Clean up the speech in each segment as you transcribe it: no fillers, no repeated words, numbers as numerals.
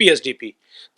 PSDP।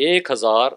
1071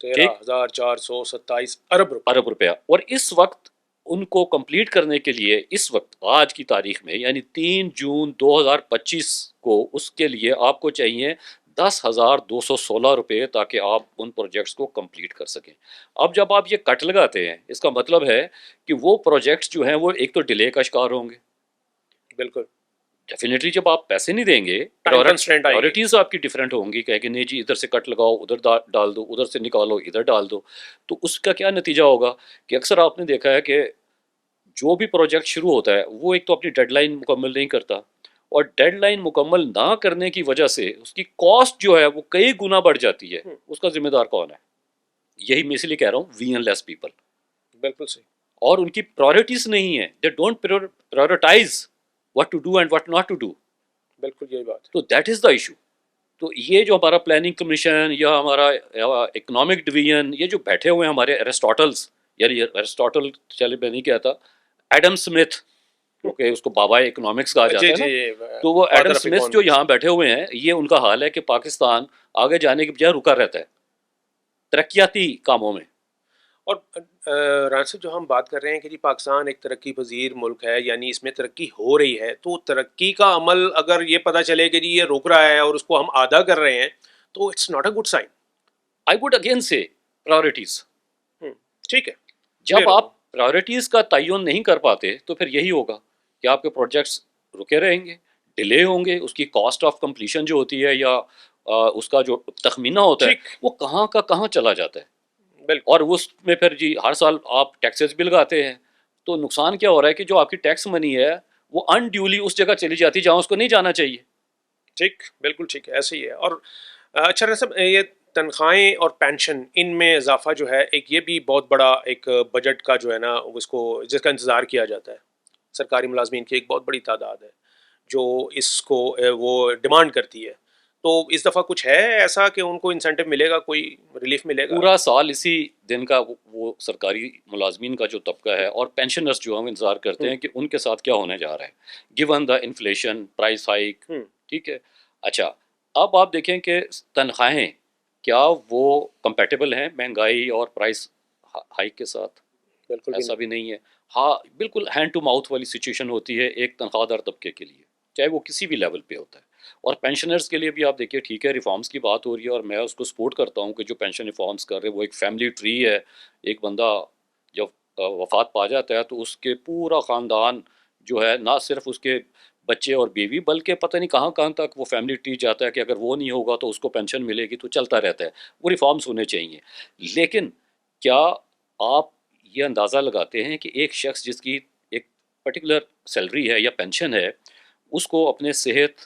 13,427 ارب روپیہ. اور اس وقت ان کو کمپلیٹ کرنے کے لیے اس وقت آج کی تاریخ میں یعنی 3 جون 2025 کو اس کے لیے آپ کو چاہیے 10,216 روپے تاکہ آپ ان پروجیکٹس کو کمپلیٹ کر سکیں. اب جب آپ یہ کٹ لگاتے ہیں اس کا مطلب ہے کہ وہ پروجیکٹس جو ہیں وہ ایک تو ڈیلے کا شکار ہوں گے. بالکل ڈیفینیٹلی جب آپ پیسے نہیں دیں گے ٹائم کنسٹرینٹ آئے گی. پرائورٹیز آپ کی ڈفرینٹ ہوں گی کہ نہیں جی ادھر سے کٹ لگاؤ ادھر ڈال دو ادھر سے نکالو ادھر ڈال دو. تو اس کا کیا نتیجہ ہوگا کہ اکثر آپ نے دیکھا ہے کہ جو بھی پروجیکٹ شروع ہوتا ہے وہ ایک تو اپنی ڈیڈ لائن مکمل نہیں کرتا اور ڈیڈ لائن مکمل نہ کرنے کی وجہ سے اس کی کاسٹ جو ہے وہ کئی گنا بڑھ جاتی ہے. اس کا ذمہ دار کون ہے؟ یہی میں اس لیے کہہ رہا ہوں وی این لیس پیپل. بالکل صحیح. اور ان کی پرائورٹیز نہیں ہیں. They don't prioritize what to do and what not to do. بالکل یہی بات ہے. تو دیٹ از دا ایشو. تو یہ جو ہمارا پلاننگ کمیشن یا ہمارا اکنامک ڈویژن یہ جو بیٹھے ہوئے ہیں ہمارے ایرسٹاٹلز یعنی ایرسٹاٹل چلے میں نہیں کہتا ایڈم اسمتھ کیونکہ اس کو بابا اکنامکس کہا جاتا ہے نا. تو وہ ایڈم اسمتھ جو یہاں بیٹھے ہوئے ہیں یہ ان کا حال ہے کہ پاکستان آگے جانے کے بجائے رکا رہتا ہے ترقیاتی کاموں میں. اور رانا صاحب جو ہم بات کر رہے ہیں کہ جی پاکستان ایک ترقی پذیر ملک ہے یعنی اس میں ترقی ہو رہی ہے تو ترقی کا عمل اگر یہ پتہ چلے کہ جی یہ رک رہا ہے اور اس کو ہم آدھا کر رہے ہیں تو it's not a good sign. I would again say priorities. ٹھیک ہے جب آپ پرائورٹیز کا تعین نہیں کر پاتے تو پھر یہی ہوگا کہ آپ کے پروجیکٹس رکے رہیں گے ڈیلے ہوں گے. اس کی کاسٹ آف کمپلیشن جو ہوتی ہے یا اس کا جو تخمینہ ہوتا ہے وہ کہاں کا کہاں چلا جاتا ہے. اور اس میں پھر جی ہر سال آپ ٹیکسز بھی لگاتے ہیں تو نقصان کیا ہو رہا ہے کہ جو آپ کی ٹیکس منی ہے وہ انڈیولی اس جگہ چلی جاتی ہے جہاں اس کو نہیں جانا چاہیے. ٹھیک بالکل ٹھیک ہے ایسے ہی ہے. اور اچھا صاحب یہ تنخواہیں اور پینشن ان میں اضافہ جو ہے ایک یہ بھی بہت بڑا ایک بجٹ کا جو ہے نا اس کو جس کا انتظار کیا جاتا ہے. سرکاری ملازمین کی ایک بہت بڑی تعداد ہے جو اس کو وہ ڈیمانڈ کرتی ہے. تو اس دفعہ کچھ ہے ایسا کہ ان کو انسینٹو ملے گا کوئی ریلیف ملے گا؟ پورا سال اسی دن کا وہ سرکاری ملازمین کا جو طبقہ ہے اور پینشنرز جو ہم انتظار کرتے ہیں کہ ان کے ساتھ کیا ہونے جا رہا ہے given the inflation price hike. ٹھیک ہے. اچھا اب آپ دیکھیں کہ تنخواہیں کیا وہ کمپیٹیبل ہیں مہنگائی اور پرائس ہائیک کے ساتھ؟ بالکل ایسا بھی نہیں ہے. ہاں بالکل ہینڈ ٹو ماؤتھ والی سچویشن ہوتی ہے ایک تنخواہ دار طبقے کے لیے چاہے وہ کسی بھی لیول پہ ہوتا ہے. اور پینشنرز کے لیے بھی آپ دیکھیے ٹھیک ہے ریفارمز کی بات ہو رہی ہے اور میں اس کو سپورٹ کرتا ہوں کہ جو پینشن ریفارمز کر رہے ہیں وہ ایک فیملی ٹری ہے. ایک بندہ جب وفات پا جاتا ہے تو اس کے پورا خاندان جو ہے نہ صرف اس کے بچے اور بیوی بلکہ پتہ نہیں کہاں کہاں تک وہ فیملی ٹری جاتا ہے کہ اگر وہ نہیں ہوگا تو اس کو پینشن ملے گی تو چلتا رہتا ہے. وہ ریفارمز ہونے چاہیے. لیکن کیا آپ یہ اندازہ لگاتے ہیں کہ ایک شخص جس کی ایک پرٹیکولر سیلری ہے یا پینشن ہے اس کو اپنے صحت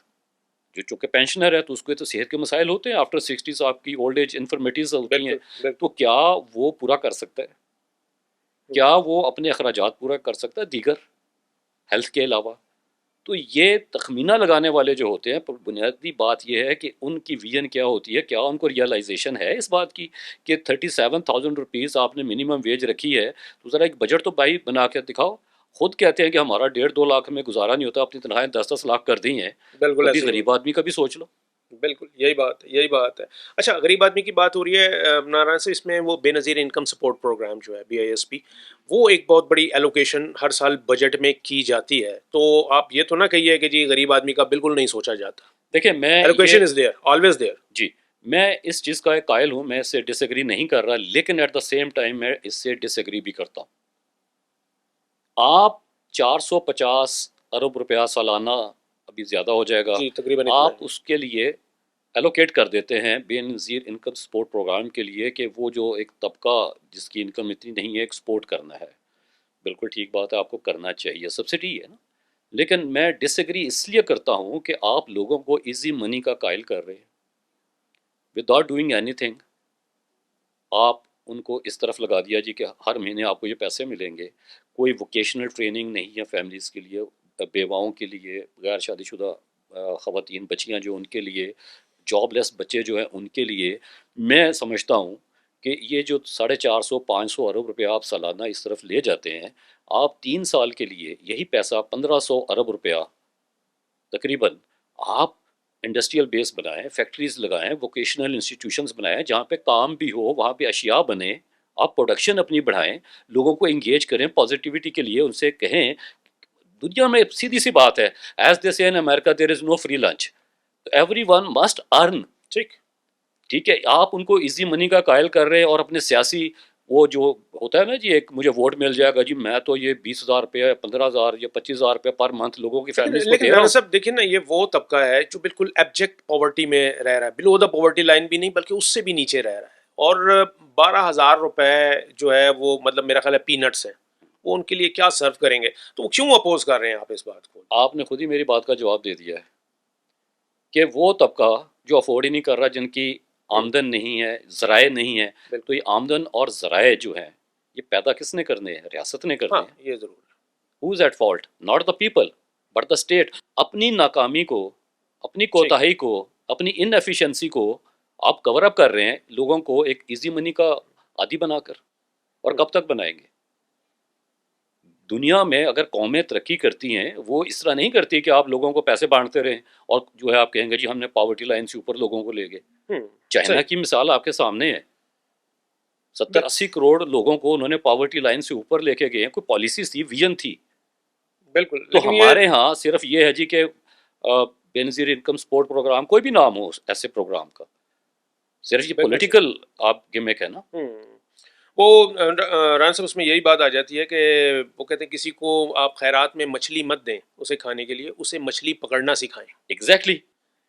جو چونکہ پینشنر ہے تو اس کو تو صحت کے مسائل ہوتے ہیں آفٹر 60 آپ کی اولڈ ایج انفرمیٹیز ہوتی ہیں تو کیا وہ پورا کر سکتا ہے؟ کیا وہ اپنے اخراجات پورا کر سکتا ہے دیگر ہیلتھ کے علاوہ؟ تو یہ تخمینہ لگانے والے جو ہوتے ہیں بنیادی بات یہ ہے کہ ان کی ویژن کیا ہوتی ہے. کیا ان کو ریئلائزیشن ہے اس بات کی کہ 37,000 روپیز آپ نے منیمم ویج رکھی ہے تو ذرا ایک بجٹ تو بھائی بنا کے دکھاؤ. خود کہتے ہیں کہ ہمارا 1.5-2 لاکھ میں گزارا نہیں ہوتا اپنی تنخواہیں 10-10 لاکھ کر دی ہیں. بالکل کبھی غریب آدمی کا بھی سوچ لو. بالکل یہی بات ہے. اچھا غریب آدمی کی بات ہو رہی ہے ناراض سے اس میں وہ بے نظیر انکم سپورٹ پروگرام جو ہے BISP وہ ایک بہت بڑی ایلوکیشن ہر سال بجٹ میں کی جاتی ہے. تو آپ یہ تو نہ کہیے کہ جی غریب آدمی کا بالکل نہیں سوچا جاتا. دیکھیں میں allocation is there always there. جی میں اس چیز کا ایک قائل ہوں میں اس سے ڈس ایگری نہیں کر رہا لیکن ایٹ دا سیم ٹائم میں اس سے ڈس ایگری بھی کرتا ہوں. آپ 450 ارب روپیہ سالانہ ابھی زیادہ ہو جائے گا جی تقریباً آپ اس کے لیے ایلوکیٹ کر دیتے ہیں بے نظیر انکم سپورٹ پروگرام کے لیے کہ وہ جو ایک طبقہ جس کی انکم اتنی نہیں ہے ایکسپورٹ کرنا ہے. بالکل ٹھیک بات ہے آپ کو کرنا چاہیے سبسڈی ہے نا. لیکن میں ڈس ایگری اس لیے کرتا ہوں کہ آپ لوگوں کو ایزی منی کا قائل کر رہے ہیں وداؤٹ ڈوئنگ اینی تھنگ. آپ ان کو اس طرف لگا دیا جی کہ ہر مہینے آپ کو یہ پیسے ملیں گے. کوئی ووکیشنل ٹریننگ نہیں ہے فیملیز کے لیے بیواؤں کے لیے غیر شادی شدہ خواتین بچیاں جو ان کے لیے جاب لیس بچے جو ہیں ان کے لیے. میں سمجھتا ہوں کہ یہ جو 450-500 ارب روپے آپ سالانہ اس طرف لے جاتے ہیں آپ 3 سال کے لیے یہی پیسہ 1,500 ارب روپیہ تقریباً آپ انڈسٹریل بیس بنائیں, فیکٹریز لگائیں, ووکیشنل انسٹیٹیوشنز بنائیں جہاں پہ کام بھی ہو, وہاں پہ اشیاء بنے, آپ پروڈکشن اپنی بڑھائیں, لوگوں کو انگیج کریں پازیٹیوٹی کے لیے, ان سے کہیں. دنیا میں سیدھی سی بات ہے, as they say in America there is no free lunch, every one must earn. ٹھیک. ٹھیک ہے, آپ ان کو ایزی منی کا قائل کر رہے ہیں, اور اپنے سیاسی وہ جو ہوتا ہے نا جی, ایک مجھے ووٹ مل جائے گا جی, میں تو یہ 20,000 روپے 15,000 یا 25,000 روپے پر منتھ لوگوں کی فیملیز کو دے رہا رانا ہوں. صاحب دیکھیں نا, یہ وہ طبقہ ہے جو بالکل ایبجیکٹ پاورٹی میں رہ رہا ہے, بلو دا پاورٹی لائن بھی نہیں بلکہ اس سے بھی نیچے رہ رہا ہے, اور 12,000 روپے جو ہے وہ مطلب میرا خیال ہے پینٹس ہیں, وہ ان کے لیے کیا سرو کریں گے, تو وہ کیوں اپوز کر رہے ہیں آپ اس بات کو؟ آپ نے خود ہی میری بات کا جواب دے دیا ہے کہ وہ طبقہ جو افورڈ ہی نہیں کر رہا, جن کی آمدن نہیں ہے, ذرائع نہیں ہے, تو یہ آمدن اور ذرائع جو ہیں یہ پیدا کس نے کرنے ہیں؟ ریاست نے کرنے ہاں ہیں. یہ ضرور. Who is at fault? Not the people but the state. اپنی ناکامی کو, اپنی کوتاہی کو, اپنی ان ایفیشنسی کو آپ کور اپ کر رہے ہیں لوگوں کو ایک ایزی منی کا عادی بنا کر. اور کب تک بنائیں گے؟ دنیا میں اگر قومیں ترقی کرتی ہیں وہ اس طرح نہیں کرتی کہ آپ لوگوں کو پیسے بانٹتے رہیں اور جو ہے آپ کہیں گے جی ہم نے پاورٹی لائن سے اوپر لوگوں کو لے گئے. چائنا کی مثال آپ کے سامنے ہے, 70-80 کروڑ لوگوں کو انہوں نے پاورٹی لائن سے اوپر لے کے گئے ہیں. کوئی پالیسی تھی, ویژن تھی. بالکل. تو ہمارے ہاں صرف یہ ہے جی کہ بے نظیر انکم سپورٹ پروگرام, کوئی بھی نام ہو ایسے پروگرام کا, صرف یہ پولیٹیکل آپ گمک ہے نا. وہ رانا صاحب اس میں یہی بات آ جاتی ہے کہ وہ کہتے ہیں کسی کو آپ خیرات میں مچھلی مت دیں اسے کھانے کے لیے, اسے مچھلی پکڑنا سکھائیں. ایگزیکٹلی.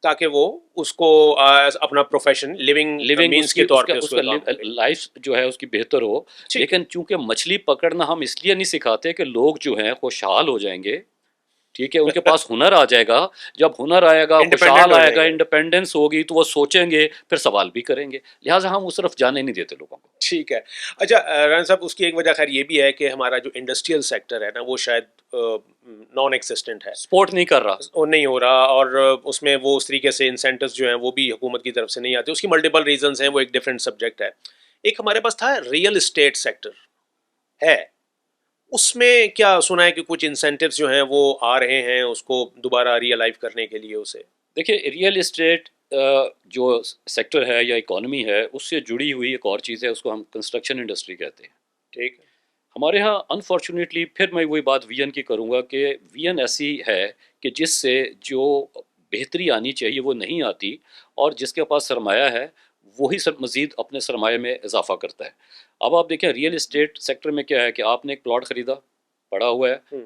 تاکہ وہ اس کو اپنا پروفیشن لیونگ مینس کے طور پہ اس کا لائف جو ہے اس کی بہتر ہو. لیکن چونکہ مچھلی پکڑنا ہم اس لیے نہیں سکھاتے کہ لوگ جو ہیں خوشحال ہو جائیں گے. ٹھیک ہے, ان کے پاس ہنر آ جائے گا, جب ہنر آئے گا, خوشحال آئے گا, انڈیپینڈنس ہوگی, تو وہ سوچیں گے, پھر سوال بھی کریں گے. لہٰذا ہم اس طرف جانے نہیں دیتے لوگوں کو. ٹھیک ہے. اچھا رانا صاحب, اس کی ایک وجہ خیر یہ بھی ہے کہ ہمارا جو انڈسٹریل سیکٹر ہے نا وہ شاید نان ایکسسٹنٹ ہے, سپورٹ نہیں کر رہا, وہ نہیں ہو رہا, اور اس میں وہ اس طریقے سے انسینٹیوز جو ہیں وہ بھی حکومت کی طرف سے نہیں آتے. اس کی ملٹیپل ریزنز ہیں, وہ ایک ڈفرینٹ سبجیکٹ ہے. ایک ہمارے پاس تھا ریئل اسٹیٹ سیکٹر ہے, اس میں کیا سنا ہے کہ کچھ انسینٹیوز جو ہیں وہ آ رہے ہیں اس کو دوبارہ ریئلائز کرنے کے لیے اسے؟ دیکھیے ریئل اسٹیٹ جو سیکٹر ہے یا اکانومی ہے اس سے جڑی ہوئی ایک اور چیز ہے, اس کو ہم کنسٹرکشن انڈسٹری کہتے ہیں. ٹھیک ہے. ہمارے ہاں انفارچونیٹلی پھر میں وہی بات وی این کی کروں گا کہ وی این ایسی ہے کہ جس سے جو بہتری آنی چاہیے وہ نہیں آتی, اور جس کے پاس سرمایہ ہے وہی مزید اپنے سرمایہ میں اضافہ کرتا ہے. اب آپ دیکھیں ریئل اسٹیٹ سیکٹر میں کیا ہے کہ آپ نے ایک پلاٹ خریدا, پڑا ہوا ہے,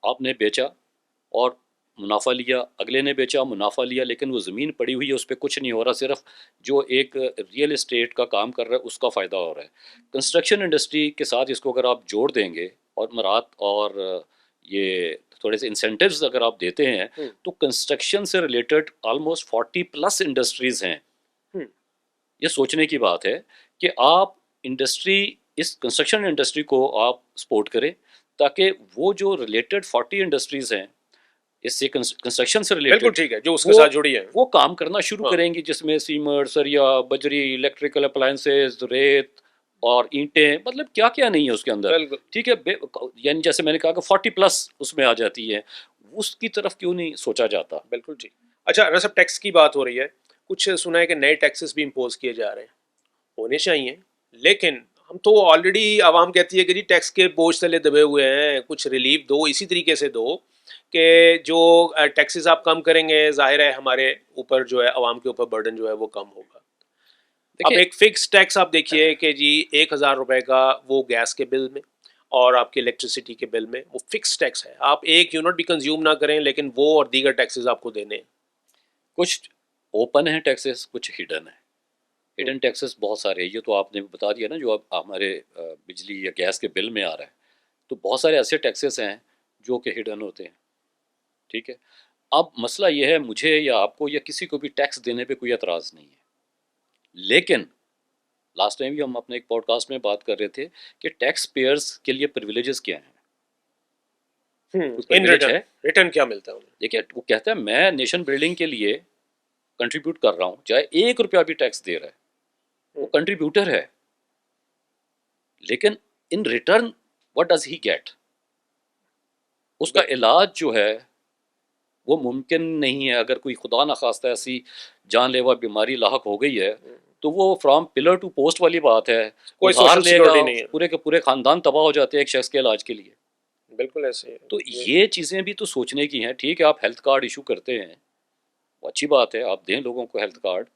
آپ نے بیچا اور منافع لیا, اگلے نے بیچا منافع لیا, لیکن وہ زمین پڑی ہوئی ہے اس پہ کچھ نہیں ہو رہا, صرف جو ایک ریئل اسٹیٹ کا کام کر رہا ہے اس کا فائدہ ہو رہا ہے. کنسٹرکشن انڈسٹری کے ساتھ اس کو اگر آپ جوڑ دیں گے اور مراد اور یہ تھوڑے سے انسینٹیوز اگر آپ دیتے ہیں تو کنسٹرکشن سے ریلیٹڈ آلموسٹ 40+ انڈسٹریز ہیں. یہ سوچنے کی بات ہے کہ آپ انڈسٹری, اس کنسٹرکشن انڈسٹری کو آپ سپورٹ کریں تاکہ وہ جو ریلیٹڈ 40 انڈسٹریز ہیں اس سے کنسٹرکشن سے ریلیٹڈ, بالکل ٹھیک ہے, جو اس کے ساتھ جڑی ہے, وہ کام کرنا شروع کریں گی, جس میں سیمنٹ, سریا, بجری, الیکٹریکل اپلائنسز, ریت اور اینٹیں, مطلب کیا کیا نہیں ہے اس کے اندر. ٹھیک ہے, یعنی جیسے میں نے کہا کہ 40+ اس میں آ جاتی ہے, اس کی طرف کیوں نہیں سوچا جاتا. بالکل ٹھیک. اچھا رسب ٹیکس کی بات ہو رہی ہے, کچھ سنا ہے کہ نئے ٹیکسز بھی امپوز کیے جا رہے ہیں, ہونے چاہیے, لیکن ہم تو آلریڈی عوام کہتی ہے کہ جی ٹیکس کے بوجھ تلے دبے ہوئے ہیں, کچھ ریلیف دو, اسی طریقے سے دو کہ جو ٹیکسز آپ کم کریں گے ظاہر ہے ہمارے اوپر جو ہے عوام کے اوپر برڈن جو ہے وہ کم ہوگا. اب ایک فکس ٹیکس آپ دیکھیے کہ جی 1,000 روپے کا وہ گیس کے بل میں اور آپ کے الیکٹریسٹی کے بل میں وہ فکس ٹیکس ہے, آپ 1 یونٹ بھی کنزیوم نہ کریں لیکن وہ اور دیگر ٹیکسز آپ کو دینے ہیں. کچھ اوپن ہیں ٹیکسز, کچھ ہڈن ہیں. ہڈن ٹیکسز بہت سارے ہیں, یہ تو آپ نے بتا دیا نا, جو اب ہمارے بجلی یا گیس کے بل میں آ رہا ہے, تو بہت سارے ایسے ٹیکسز ہیں جو کہ ہڈن ہوتے ہیں. ٹھیک ہے, اب مسئلہ یہ ہے مجھے یا آپ کو یا کسی کو بھی ٹیکس دینے پہ کوئی اعتراض نہیں ہے, لیکن لاسٹ ٹائم بھی ہم اپنے ایک پوڈ کاسٹ میں بات کر رہے تھے کہ ٹیکس پیئرز کے لیے پریویلیجز کیا ہیں. ریٹرن کیا ملتا ہے؟ دیکھیے وہ کہتا ہے میں نیشن بلڈنگ کے لیے کنٹریبیوٹ کر رہا ہوں, چاہے 1 روپیہ بھی ٹیکس دے رہا ہے, وہ کنٹریبیوٹر ہے, لیکن in return what does he get, اس کا علاج جو ہے وہ ممکن نہیں ہے. اگر کوئی خدا نخواستہ ایسی جان لیوا بیماری لاحق ہو گئی ہے تو وہ فرام پلر ٹو پوسٹ والی بات ہے. کوئی ادھار سوشل لے گا, سیکورٹی نہیں ہے. پورے کے پورے خاندان تباہ ہو جاتے ہیں ایک شخص کے علاج کے لیے. بالکل ایسے ہے. تو یہ چیزیں بھی تو سوچنے کی ہیں. ٹھیک ہے آپ ہیلتھ کارڈ ایشو کرتے ہیں, وہ اچھی بات ہے, آپ دیں لوگوں کو ہیلتھ کارڈ,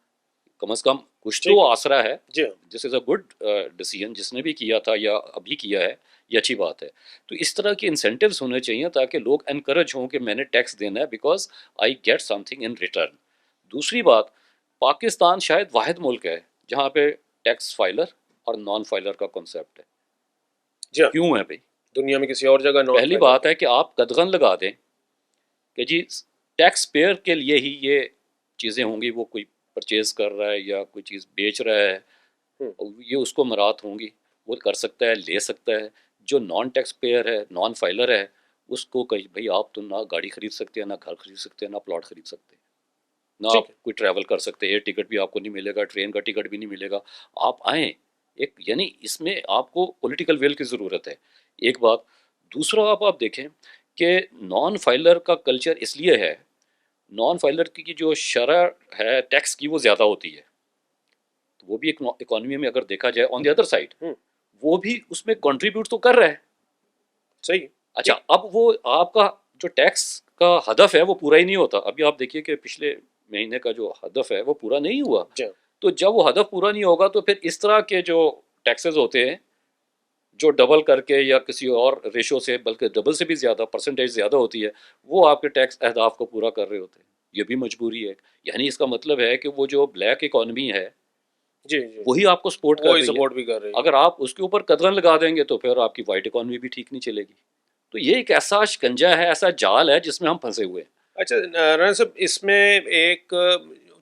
کم از کم کچھ تو آسرا ہے. جی ہاں. دس از اے گڈ ڈیسیژن جس نے بھی کیا تھا یا ابھی کیا ہے, یہ اچھی بات ہے. تو اس طرح کے انسینٹیوز ہونے چاہیے تاکہ لوگ انکریج ہوں کہ میں نے ٹیکس دینا ہے because I get something in return. دوسری بات, پاکستان شاید واحد ملک ہے جہاں پہ ٹیکس فائلر اور نان فائلر کا کنسیپٹ ہے. جی ہاں. کیوں ہے بھائی؟ دنیا میں کسی اور جگہ نہ. پہلی بات ہے کہ آپ قدغن لگا دیں کہ جی ٹیکس پیئر کے لیے ہی یہ چیزیں ہوں گی, وہ کوئی پرچیز کر رہا ہے یا کوئی چیز بیچ رہا ہے, یہ اس کو مرات ہوں گی, وہ کر سکتا ہے, لے سکتا ہے. جو نان ٹیکس پیئر ہے, نان فائلر ہے, اس کو کہیں بھائی آپ تو نہ گاڑی خرید سکتے ہیں, نہ گھر خرید سکتے ہیں, نہ پلاٹ خرید سکتے ہیں, نہ آپ کوئی ٹریول کر سکتے, ایئر ٹکٹ بھی آپ کو نہیں ملے گا, ٹرین کا ٹکٹ بھی نہیں ملے گا. آپ آئیں ایک, یعنی اس میں آپ کو پولیٹیکل ویل کی ضرورت ہے, ایک بات. دوسرا آپ دیکھیں کہ نان فائلر کا کلچر اس لیے ہے, نان فائلر کی جو شرح ہے ٹیکس کی وہ زیادہ ہوتی ہے, تو وہ بھی ایک اکانومی میں اگر دیکھا جائے آن دی ادر سائڈ وہ بھی اس میں کنٹریبیوٹ تو کر رہا ہے. صحیح. اچھا, اب وہ آپ کا جو ٹیکس کا ہدف ہے وہ پورا ہی نہیں ہوتا. ابھی آپ دیکھیے کہ پچھلے مہینے کا جو ہدف ہے وہ پورا نہیں ہوا. تو جب وہ ہدف پورا نہیں ہوگا تو پھر اس طرح کے جو ٹیکسز ہوتے ہیں جو ڈبل کر کے یا کسی اور ریشو سے, بلکہ ڈبل سے بھی زیادہ پرسنٹیج زیادہ ہوتی ہے, وہ آپ کے ٹیکس اہداف کو پورا کر رہے ہوتے ہیں. یہ بھی مجبوری ہے. یعنی اس کا مطلب ہے کہ وہ جو بلیک اکانومی ہے جی وہی آپ کو سپورٹ کر رہی ہے. بھی کر رہی ہے. اگر آپ اس کے اوپر قدغن لگا دیں گے تو پھر آپ کی وائٹ اکانومی بھی ٹھیک نہیں چلے گی. تو یہ ایک ایسا شکنجا ہے, ایسا جال ہے جس میں ہم پھنسے ہوئے ہیں. اچھا رانا صاحب, اس میں ایک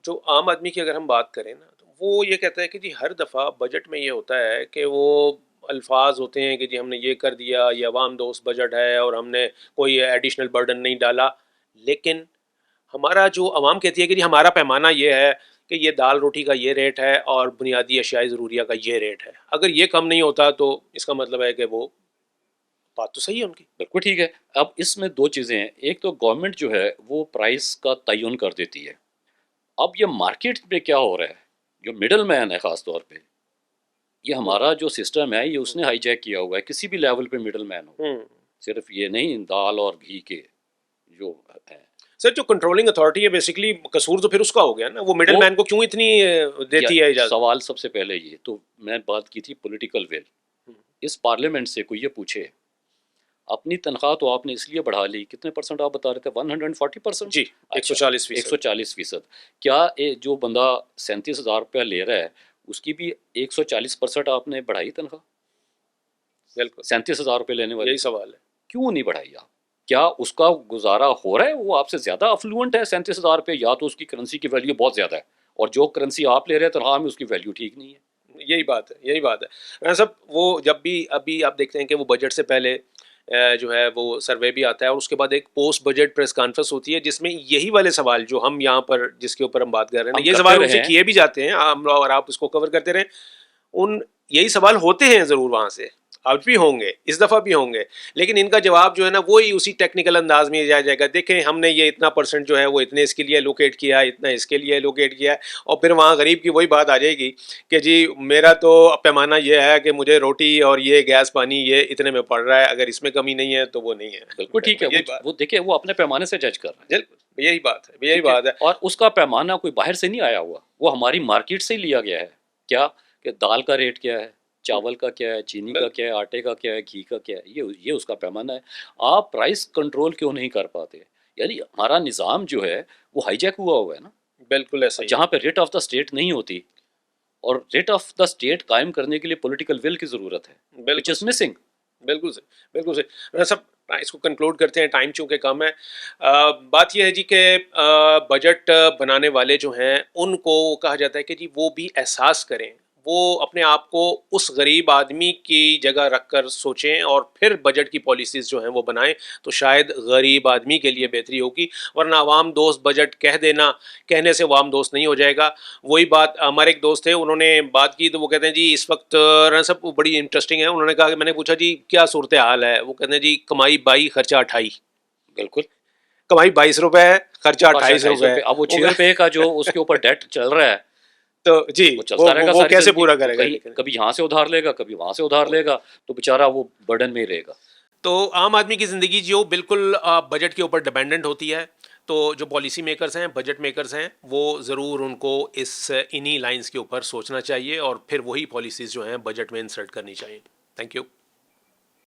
جو عام آدمی کی اگر ہم بات کریں نا, تو وہ یہ کہتا ہے کہ جی ہر دفعہ بجٹ میں یہ ہوتا ہے کہ وہ الفاظ ہوتے ہیں کہ جی ہم نے یہ کر دیا, یہ عوام دوست بجٹ ہے اور ہم نے کوئی ایڈیشنل برڈن نہیں ڈالا, لیکن ہمارا جو عوام کہتی ہے کہ جی ہمارا پیمانہ یہ ہے کہ یہ دال روٹی کا یہ ریٹ ہے اور بنیادی اشیاء ضروریہ کا یہ ریٹ ہے, اگر یہ کم نہیں ہوتا تو اس کا مطلب ہے کہ وہ بات تو صحیح ہے ان کی. بالکل ٹھیک ہے. اب اس میں دو چیزیں ہیں, ایک تو گورنمنٹ جو ہے وہ پرائس کا تعین کر دیتی ہے. اب یہ مارکیٹ پہ کیا ہو رہا ہے, جو مڈل مین ہے خاص طور پہ, یہ ہمارا جو سسٹم ہے یہ اس نے ہائی جیک کیا ہوا ہے. کسی بھی لیول پہ مڈل مین ہو, صرف یہ نہیں دال اور گھی کے جو ہیں. سر جو کنٹرولنگ اتھارٹی ہے بیسیکلی قصور تو پھر اس کا ہو گیا نا, وہ مڈل مین کو کیوں اتنی دیتی ہے اجازت؟ سوال سب سے پہلے یہ تو میں بات کی تھی پولیٹیکل ویل. اس پارلیمنٹ سے کوئی یہ پوچھے اپنی تنخواہ تو آپ نے اس لیے بڑھا لی, کتنے پرسنٹ آپ بتا رہے تھے, 140%؟ جی 140%. کیا جو بندہ 37,000 روپیہ لے رہا ہے اس کی بھی 140% آپ نے بڑھائی تنخواہ؟ بالکل 37,000 روپے لینے والے, یہی سوال ہے. کیوں نہیں بڑھائی آپ؟ کیا اس کا گزارا ہو رہا ہے؟ وہ آپ سے زیادہ افلوئنٹ ہے 37,000 روپے, یا تو اس کی کرنسی کی ویلیو بہت زیادہ ہے اور جو کرنسی آپ لے رہے ہیں تنخواہ میں اس کی ویلیو ٹھیک نہیں ہے. یہی بات ہے. رانا صاحب وہ جب بھی ابھی آپ دیکھتے ہیں کہ وہ بجٹ سے پہلے جو ہے وہ سروے بھی آتا ہے اور اس کے بعد ایک پوسٹ بجٹ پریس کانفرنس ہوتی ہے جس میں یہی والے سوال جو ہم یہاں پر جس کے اوپر ہم بات کر رہے ہیں, یہ سوال ان سے کیے بھی جاتے ہیں اور آپ اس کو کور کرتے رہیں, ان یہی سوال ہوتے ہیں ضرور وہاں سے, اب بھی ہوں گے, اس دفعہ بھی ہوں گے, لیکن ان کا جواب جو ہے نا وہی اسی ٹیکنیکل انداز میں دیا جائے گا. دیکھیں ہم نے یہ اتنا پرسنٹ جو ہے وہ اتنے اس کے لیے لوکیٹ کیا, اتنا اس کے لیے لوکیٹ کیا, اور پھر وہاں غریب کی وہی بات آ جائے گی کہ جی میرا تو پیمانہ یہ ہے کہ مجھے روٹی اور یہ گیس پانی یہ اتنے میں پڑ رہا ہے, اگر اس میں کمی نہیں ہے تو وہ نہیں ہے. بالکل ٹھیک ہے, وہ دیکھیں وہ اپنے پیمانے سے جج کر رہے ہیں. یہی بات ہے. اور اس کا پیمانہ کوئی باہر سے نہیں آیا ہوا, وہ ہماری مارکیٹ سے ہی لیا گیا ہے. کیا کہ دال کا ریٹ کیا ہے, چاول کا کیا ہے, چینی کا کیا ہے, آٹے کا کیا ہے, گھی کا کیا ہے, یہ اس کا پیمانہ ہے. آپ پرائس کنٹرول کیوں نہیں کر پاتے؟ یعنی ہمارا نظام جو ہے وہ ہائی جیک ہوا ہے نا. بالکل ایسا, جہاں پہ ریٹ آف دا اسٹیٹ نہیں ہوتی, اور ریٹ آف دا اسٹیٹ قائم کرنے کے لیے پولیٹیکل ول کی ضرورت ہے, which is missing. بالکل سے سب اس کو کنکلوڈ کرتے ہیں, ٹائم چونکہ کم ہے. بات یہ ہے جی کہ بجٹ بنانے والے جو ہیں ان کو کہا جاتا ہے کہ جی وہ بھی احساس کریں, وہ اپنے آپ کو اس غریب آدمی کی جگہ رکھ کر سوچیں اور پھر بجٹ کی پالیسیز جو ہیں وہ بنائیں, تو شاید غریب آدمی کے لیے بہتری ہوگی. ورنہ عوام دوست بجٹ کہہ دینا, کہنے سے عوام دوست نہیں ہو جائے گا. وہی بات ہمارے ایک دوست تھے, انہوں نے بات کی تو وہ کہتے ہیں جی اس وقت رانا صاحب بڑی انٹرسٹنگ ہے. انہوں نے کہا کہ میں نے پوچھا جی کیا صورتحال ہے, وہ کہتے ہیں جی کمائی 22 خرچہ 28. بالکل کمائی 22 روپے ہے, خرچہ 28 روپے ہے. اب وہ 6 روپے کا جو اس کے اوپر ڈیٹ چل رہا ہے تو جی وہ چلتا رہے گا, وہ ساری کیسے زندگی. پورا کرے گا؟ کبھی یہاں سے ادھار لے گا, کبھی وہاں سے ادھار لے گا, تو بیچارہ وہ برڈن میں ہی رہے گا. تو عام آدمی کی زندگی جو بالکل بجٹ کے اوپر ڈیپینڈنٹ ہوتی ہے, تو جو پالیسی میکرز ہیں, بجٹ میکرز ہیں, وہ ضرور ان کو انہی لائنز کے اوپر سوچنا چاہیے اور پھر وہی پالیسیز جو ہیں بجٹ میں انسرٹ کرنی چاہیے. Thank you.